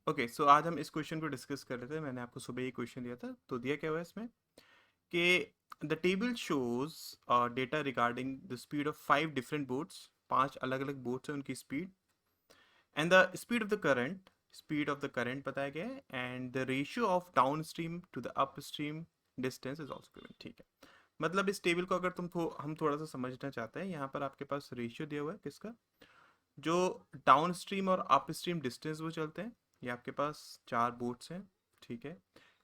Okay, सो आज हम इस क्वेश्चन को डिस्कस कर रहे थे। मैंने आपको सुबह ही क्वेश्चन दिया था, तो दिया क्या हुआ है इसमें कि the table shows data regarding the speed of 5 different boats. 5 अलग अलग बोट्स हैं, उनकी speed and the speed of the current बताया गया है, and the ratio of downstream to the upstream distance is also given. ठीक है, मतलब इस टेबल को अगर हम थोड़ा सा समझना चाहते हैं, यहाँ पर आपके पास रेशियो दिया हुआ है किसका, जो डाउन स्ट्रीम और अप स्ट्रीम डिस्टेंस वो चलते हैं। ये आपके पास 4 बोट्स हैं। ठीक है,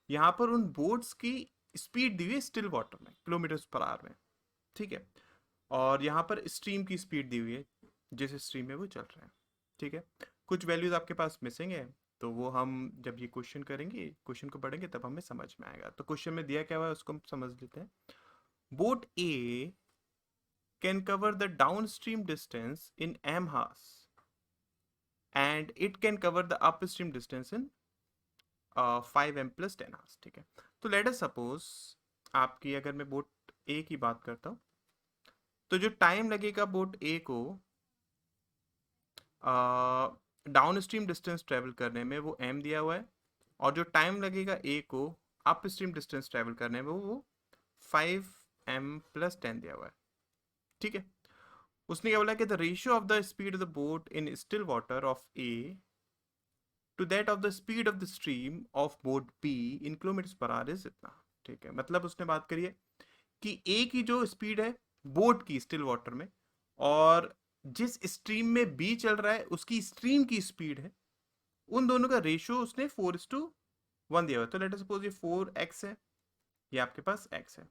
यहाँ पर उन बोट्स की स्पीड दी हुई है स्टिल वाटर में, किलोमीटर पर आवर में। ठीक है, और यहाँ पर स्ट्रीम की स्पीड दी हुई है, जिस स्ट्रीम में वो चल रहे हैं। ठीक है, कुछ वैल्यूज आपके पास मिसिंग है, तो वो हम जब ये क्वेश्चन करेंगे, क्वेश्चन को पढ़ेंगे, तब हमें समझ में आएगा। तो क्वेश्चन में दिया क्या हुआ है उसको हम समझ लेते हैं। Boat A can cover the down stream distance in m hours and it can cover the upstream distance in 5m plus 10 hours। ठीक है, तो लेट अस सपोज आपकी अगर मैं बोट ए की बात करता हूँ, तो जो टाइम लगेगा बोट ए को डाउन स्ट्रीम डिस्टेंस ट्रेवल करने में, वो m दिया हुआ है, और जो टाइम लगेगा ए को अप स्ट्रीम डिस्टेंस ट्रेवल करने में, वो 5m plus 10 दिया हुआ है। ठीक है, उसने क्या बोला कि the ratio of the speed of the boat in still water of A to that of the speed of the stream of boat B in kilometre per hour is इतना। ठीक है, मतलब उसने बात करी है कि ए की जो स्पीड है बोट की स्टिल वाटर में, और जिस स्ट्रीम में बी चल रहा है उसकी स्ट्रीम की स्पीड है, उन दोनों का रेशियो उसने 4:1 दिया हुआ है। तो लेट अस सपोज ये 4x है, ये आपके पास x है।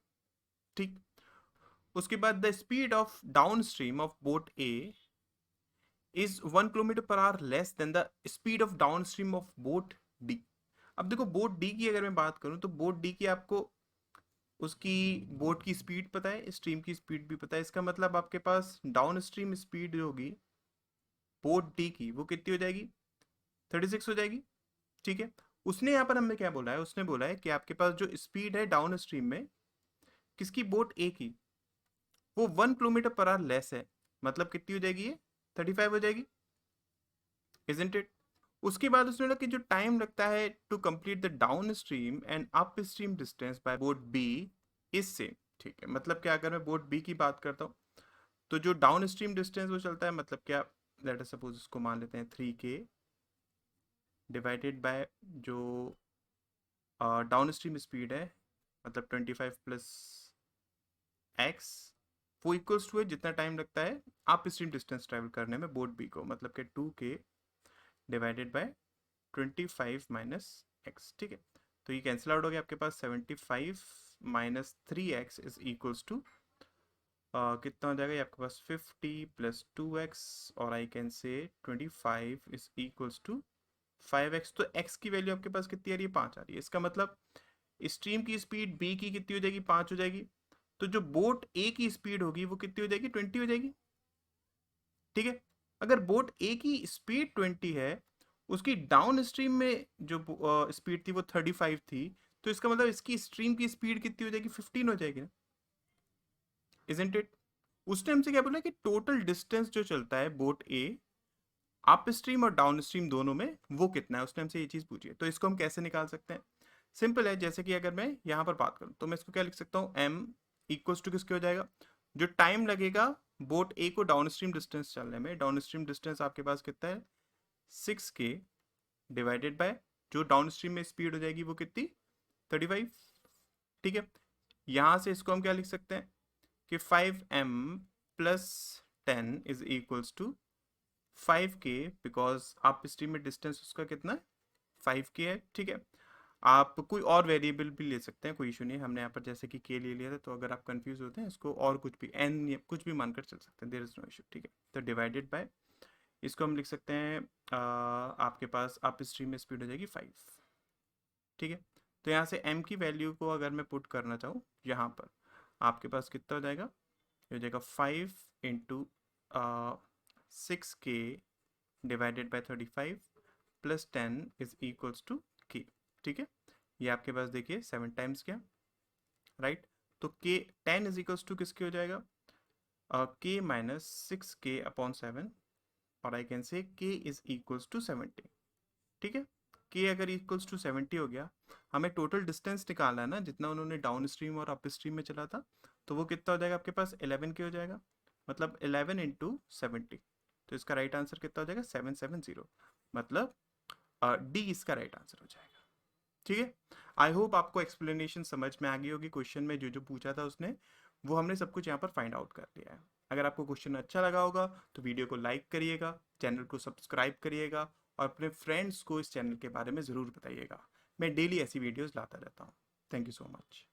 ठीक, उसके बाद the speed of down stream of boat A is 1 kilometre per our less than the speed of down stream of boat D. अब देखो, बोट डी की अगर मैं बात करूं, तो बोट डी की आपको उसकी बोट की स्पीड पता है, स्ट्रीम की स्पीड भी पता है। इसका मतलब आपके पास डाउन स्ट्रीम स्पीड जो होगी बोट डी की, वो कितनी हो जाएगी, 36 हो जाएगी। ठीक है, उसने यहाँ पर हमें क्या बोला है, उसने बोला है कि आपके पास जो स्पीड है डाउन स्ट्रीम में किसकी, बोट ए की, वो 1 किलोमीटर पर आवर लेस है। मतलब कितनी हो जाएगी ये, 35 हो जाएगी, इजंट इट। उसके बाद उसने बोला कि जो टाइम लगता है to complete the downstream and upstream distance by boat B is same. ठीक है, मतलब क्या, अगर मैं बोट बी की बात करता हूँ, तो जो डाउन स्ट्रीम डिस्टेंस वो चलता है, मतलब क्या, लेट अस सपोज इसको मान लेते हैं 3k डिवाइडेड बाय जो डाउन स्ट्रीम स्पीड है, मतलब 25 प्लस एक्स, वो इक्वल्स टू है जितना टाइम लगता है अप स्ट्रीम डिस्टेंस ट्रेवल करने में बोट बी को, मतलब कि 2k divided by 25 minus x. ठीक है, तो ये कैंसिल आउट हो गया, आपके पास 75 minus 3x is equals to कितना हो जाएगा, ये आपके पास 50 प्लस 2x, और आई कैन से 25 इज इक्वल्स टू 5x। तो x की वैल्यू आपके पास कितनी आ रही है, 5 आ रही है। इसका मतलब स्ट्रीम की स्पीड b की कितनी हो जाएगी, 5 हो जाएगी। तो जो बोट a की स्पीड होगी वो कितनी हो जाएगी, 20 हो जाएगी। ठीक है, अगर बोट ए की स्पीड 20 है, उसकी डाउन स्ट्रीम में जो स्पीड थी वो 35 थी, तो इसका मतलब इसकी स्ट्रीम की स्पीड कितनी हो जाएगी, 15 हो जाएगी ना, इजंट इट। उस टाइम से क्या बोला कि टोटल डिस्टेंस जो चलता है बोट ए अप स्ट्रीम और डाउन स्ट्रीम दोनों में, वो कितना है, उस टाइम से ये चीज़ पूछिए। तो इसको हम कैसे निकाल सकते हैं, सिंपल है। जैसे कि अगर मैं यहाँ पर बात करूँ, तो मैं इसको क्या लिख सकता हूँ, m इक्वल्स टू किसके हो जाएगा, जो टाइम लगेगा बोट ए को डाउन स्ट्रीम डिस्टेंस चलने में, डाउन स्ट्रीम डिस्टेंस आपके पास कितना है, 6k डिवाइडेड बाय जो डाउन स्ट्रीम में स्पीड हो जाएगी वो कितनी, 35। ठीक है, यहाँ से इसको हम क्या लिख सकते हैं कि 5m plus 10 is equals to 5k, because आप स्ट्रीम में डिस्टेंस उसका कितना है, 5k है। ठीक है, आप कोई और वेरिएबल भी ले सकते हैं, कोई इशू नहीं है। हमने यहाँ पर जैसे कि k ले लिया था, तो अगर आप कंफ्यूज होते हैं, इसको और कुछ भी n कुछ भी मानकर चल सकते हैं, देयर इज नो इशू। ठीक है, तो डिवाइडेड बाय, इसको हम लिख सकते हैं आपके पास अप स्ट्रीम में स्पीड हो जाएगी 5। ठीक है, तो यहाँ से m की वैल्यू को अगर मैं पुट करना चाहूँ यहाँ पर, आपके पास कितना हो जाएगा, ये हो जाएगा 5 into 6k divided by 35 plus 10 is equals to k। ठीक है, ये आपके पास देखिए 7 टाइम्स क्या, राइट। तो k 10 इज इक्वल्स टू किसके हो जाएगा, k माइनस 6k अपॉन 7, और I can say k is equals to 70। ठीक है, के अगर इक्वल्स टू 70 हो गया, हमें टोटल डिस्टेंस निकालना है ना, जितना उन्होंने डाउन स्ट्रीम और अप स्ट्रीम में चला था, तो वो कितना हो जाएगा आपके पास 11 के हो जाएगा, मतलब 11 इंटू 70। तो इसका राइट आंसर कितना हो जाएगा 770, मतलब डी इसका राइट आंसर हो जाएगा। ठीक है, आई होप आपको एक्सप्लेनेशन समझ में आ गई होगी। क्वेश्चन में जो जो पूछा था उसने, वो हमने सब कुछ यहाँ पर फाइंड आउट कर लिया है। अगर आपको क्वेश्चन अच्छा लगा होगा तो वीडियो को लाइक करिएगा, चैनल को सब्सक्राइब करिएगा और अपने फ्रेंड्स को इस चैनल के बारे में ज़रूर बताइएगा। मैं डेली ऐसी वीडियोस लाता रहता हूँ। Thank you so much.